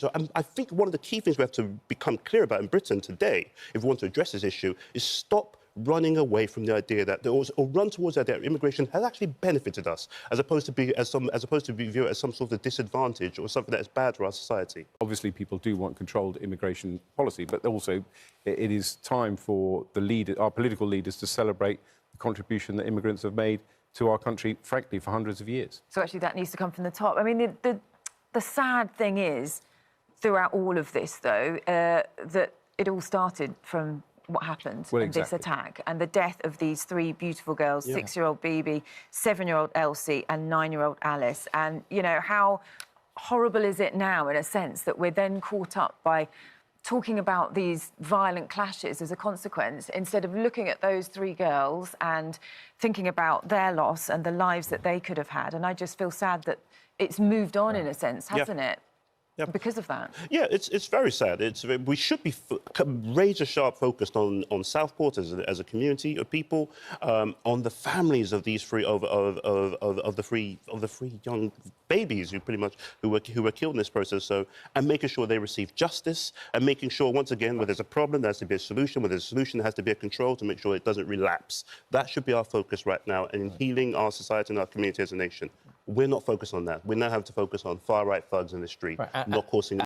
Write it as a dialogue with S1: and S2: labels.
S1: So I think one of the key things we have to become clear about in Britain today, if we want to address this issue, is stop running away from the idea that or run towards the idea that immigration has actually benefited us, as opposed to be viewed as some sort of disadvantage or something that is bad for our society.
S2: Obviously, people do want controlled immigration policy, but also it is time for our political leaders to celebrate the contribution that immigrants have made to our country, frankly, for hundreds of years.
S3: So actually, that needs to come from the top. I mean, the sad thing is, throughout all of this, though, that it all started from what happened in this attack and the death of these three beautiful girls, 6-year-old Bibi, 7-year-old Elsie and 9-year-old Alice. And, you know, how horrible is it now, in a sense, that we're then caught up by talking about these violent clashes as a consequence, instead of looking at those three girls and thinking about their loss and the lives that they could have had. And I just feel sad that it's moved on, in a sense, hasn't it? Because of that.
S1: Yeah, it's very sad. We should be razor-sharp focused on Southport as a community of people, on the families of these three of the three young babies who were killed in this process. So, and making sure they receive justice, and making sure, once again, where there's a problem, there has to be a solution. Where there's a solution, there has to be a control to make sure it doesn't relapse. That should be our focus right now in healing our society and our community as a nation. We're not focused on that. We now have to focus on far-right thugs in the street, not causing...